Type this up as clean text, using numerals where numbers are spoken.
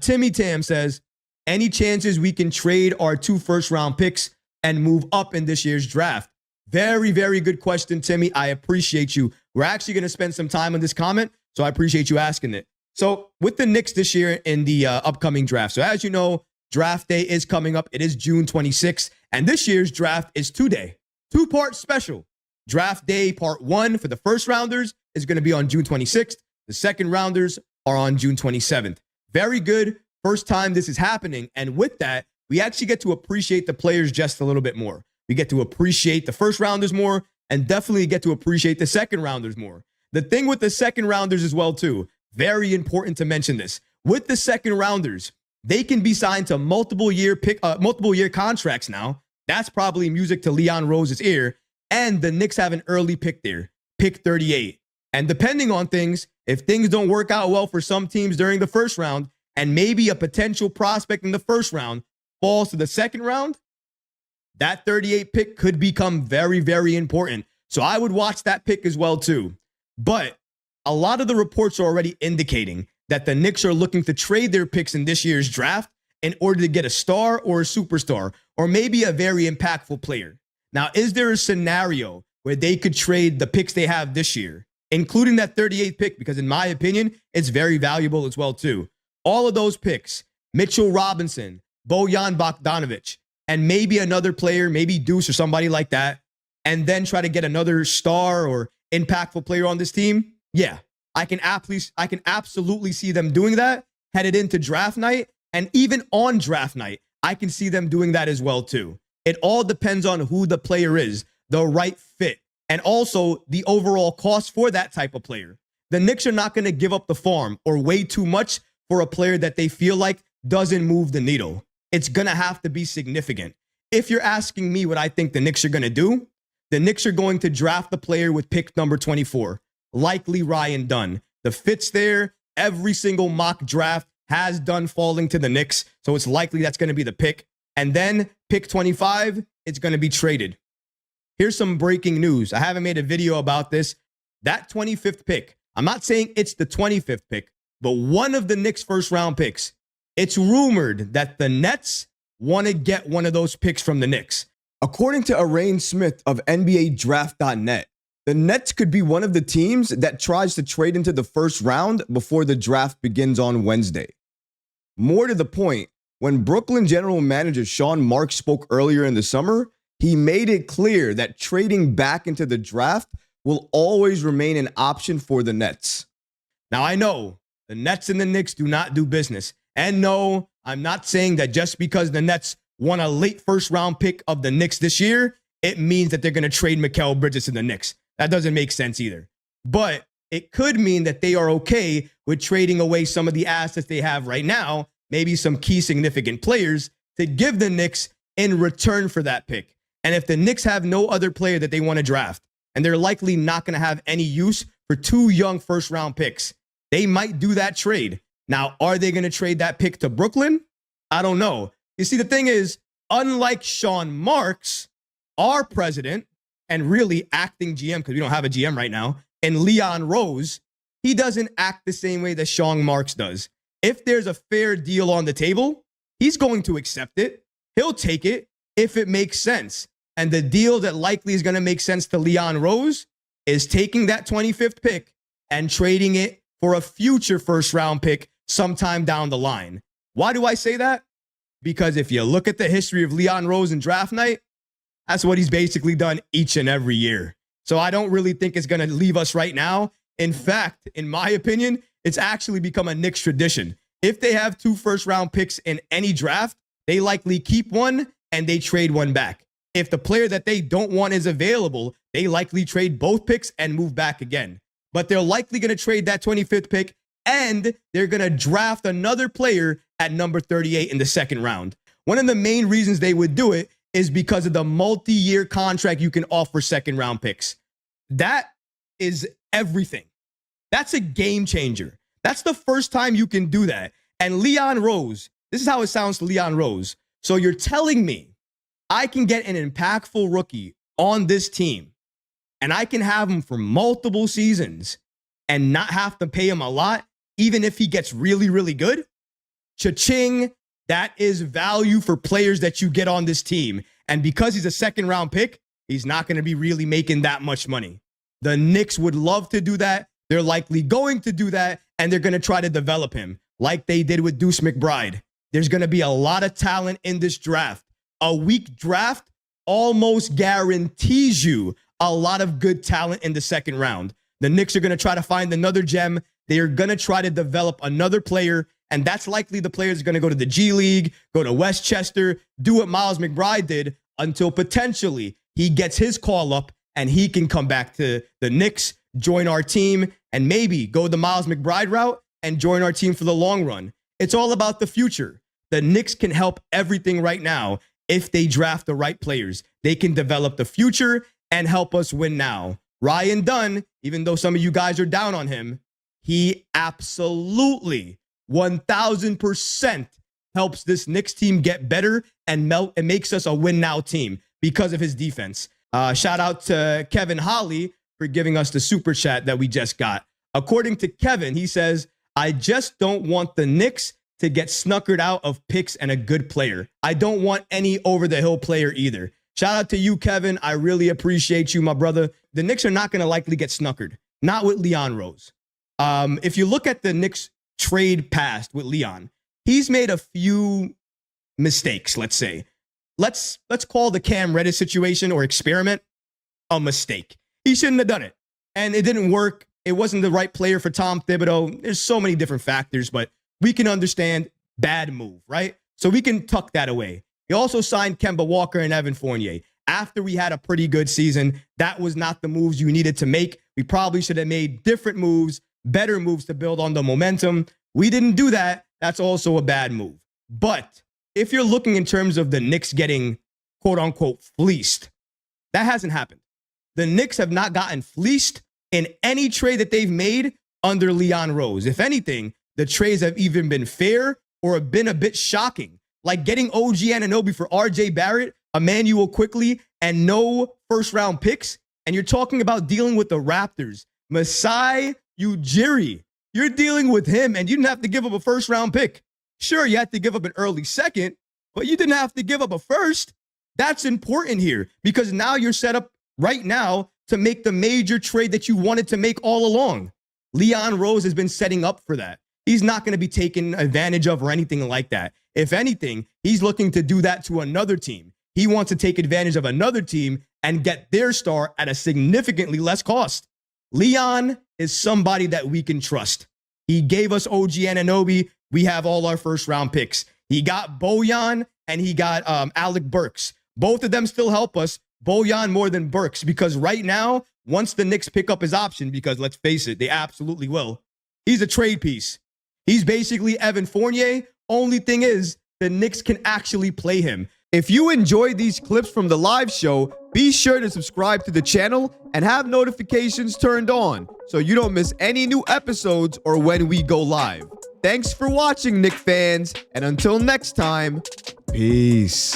Timmy Tam says, any chances we can trade our 2 first-round picks and move up in this year's draft? Very, very good question, Timmy. I appreciate you. We're actually going to spend some time on this comment, so I appreciate you asking it. So with the Knicks this year in the upcoming draft, so as you know, draft day is coming up. It is June 26th, and this year's draft is 2-day, 2-part special. Draft day part 1 for the first rounders is going to be on June 26th. The second rounders are on June 27th. Very good. First time this is happening. And with that, we actually get to appreciate the players just a little bit more. We get to appreciate the first rounders more and definitely get to appreciate the second rounders more. The thing with the second rounders as well, too, very important to mention this. With the second rounders, they can be signed to multiple year contracts now. That's probably music to Leon Rose's ear. And the Knicks have an early pick there, pick 38. And depending on things, if things don't work out well for some teams during the first round, and maybe a potential prospect in the first round falls to the second round, that 38 pick could become very, very important. So I would watch that pick as well, too. But a lot of the reports are already indicating that the Knicks are looking to trade their picks in this year's draft in order to get a star or a superstar, or maybe a very impactful player. Now, is there a scenario where they could trade the picks they have this year, including that 38th pick? Because in my opinion, it's very valuable as well, too. All of those picks, Mitchell Robinson, Bojan Bogdanovic, and maybe another player, maybe Deuce or somebody like that, and then try to get another star or impactful player on this team. Yeah, I can absolutely see them doing that headed into draft night. And even on draft night, I can see them doing that as well, too. It all depends on who the player is, the right fit, and also the overall cost for that type of player. The Knicks are not going to give up the farm or way too much for a player that they feel like doesn't move the needle. It's going to have to be significant. If you're asking me what I think the Knicks are going to do, the Knicks are going to draft the player with pick number 24, likely Ryan Dunn. The fit's there. Every single mock draft has Dunn falling to the Knicks, so it's likely that's going to be the pick. And then pick 25, it's going to be traded. Here's some breaking news. I haven't made a video about this. That 25th pick, I'm not saying it's the 25th pick, but one of the Knicks' first-round picks, it's rumored that the Nets want to get one of those picks from the Knicks. According to Arain Smith of NBADraft.net, the Nets could be one of the teams that tries to trade into the first round before the draft begins on Wednesday. More to the point, when Brooklyn general manager Sean Marks spoke earlier in the summer, he made it clear that trading back into the draft will always remain an option for the Nets. Now, I know the Nets and the Knicks do not do business. And no, I'm not saying that just because the Nets won a late first-round pick of the Knicks this year, it means that they're going to trade Mikal Bridges to the Knicks. That doesn't make sense either. But it could mean that they are okay with trading away some of the assets they have right now, maybe some key significant players, to give the Knicks in return for that pick. And if the Knicks have no other player that they want to draft, and they're likely not going to have any use for 2 young first-round picks, they might do that trade. Now, are they going to trade that pick to Brooklyn? I don't know. You see, the thing is, unlike Sean Marks, our president, and really acting GM, because we don't have a GM right now, and Leon Rose, he doesn't act the same way that Sean Marks does. If there's a fair deal on the table, he's going to accept it. He'll take it if it makes sense. And the deal that likely is going to make sense to Leon Rose is taking that 25th pick and trading it for a future first-round pick sometime down the line. Why do I say that? Because if you look at the history of Leon Rose in draft night, that's what he's basically done each and every year. So I don't really think it's going to leave us right now. In fact, in my opinion, it's actually become a Knicks tradition. If they have 2 first-round picks in any draft, they likely keep one and they trade one back. If the player that they don't want is available, they likely trade both picks and move back again. But they're likely going to trade that 25th pick and they're going to draft another player at number 38 in the second round. One of the main reasons they would do it is because of the multi-year contract you can offer second-round picks. That is everything. That's a game changer. That's the first time you can do that. And Leon Rose, this is how it sounds to Leon Rose. So you're telling me I can get an impactful rookie on this team and I can have him for multiple seasons and not have to pay him a lot, even if he gets really, really good? Cha-ching. That is value for players that you get on this team. And because he's a second round pick, he's not going to be really making that much money. The Knicks would love to do that. They're likely going to do that, and they're going to try to develop him like they did with Deuce McBride. There's going to be a lot of talent in this draft. A weak draft almost guarantees you a lot of good talent in the second round. The Knicks are going to try to find another gem. They are going to try to develop another player, and that's likely the player is going to go to the G League, go to Westchester, do what Miles McBride did until potentially he gets his call up and he can come back to the Knicks, join our team, and maybe go the Miles McBride route and join our team for the long run. It's all about the future. The Knicks can help everything right now if they draft the right players. They can develop the future and help us win now. Ryan Dunn, even though some of you guys are down on him, he absolutely 1,000% helps this Knicks team get better and makes us a win now team because of his defense. Shout out to Kevin Holly for giving us the super chat that we just got. According to Kevin, he says, I just don't want the Knicks to get snookered out of picks and a good player. I don't want any over-the-hill player either. Shout out to you, Kevin. I really appreciate you, my brother. The Knicks are not going to likely get snookered. Not with Leon Rose. If you look at the Knicks trade past with Leon, he's made a few mistakes, let's say. Let's call the Cam Reddish situation or experiment a mistake. He shouldn't have done it. And it didn't work. It wasn't the right player for Tom Thibodeau. There's so many different factors, but we can understand bad move, right? So we can tuck that away. He also signed Kemba Walker and Evan Fournier. After we had a pretty good season, that was not the moves you needed to make. We probably should have made different moves, better moves to build on the momentum. We didn't do that. That's also a bad move. But if you're looking in terms of the Knicks getting quote unquote fleeced, that hasn't happened. The Knicks have not gotten fleeced in any trade that they've made under Leon Rose. If anything, the trades have even been fair or have been a bit shocking. Like getting OG Anunoby for RJ Barrett, Emmanuel Quickly, and no first-round picks. And you're talking about dealing with the Raptors. Masai Ujiri. You're dealing with him, and you didn't have to give up a first-round pick. Sure, you had to give up an early second, but you didn't have to give up a first. That's important here because now you're set up right now to make the major trade that you wanted to make all along. Leon Rose has been setting up for that. He's not going to be taken advantage of or anything like that. If anything, he's looking to do that to another team. He wants to take advantage of another team and get their star at a significantly less cost. Leon is somebody that we can trust. He gave us OG Anunoby. We have all our first-round picks. He got Bojan and he got Alec Burks. Both of them still help us. Bojan more than Burks because right now, once the Knicks pick up his option, because let's face it, they absolutely will, he's a trade piece. He's basically Evan Fournier. Only thing is, the Knicks can actually play him. If you enjoyed these clips from the live show, be sure to subscribe to the channel and have notifications turned on so you don't miss any new episodes or when we go live. Thanks for watching, Knicks fans, and until next time, peace.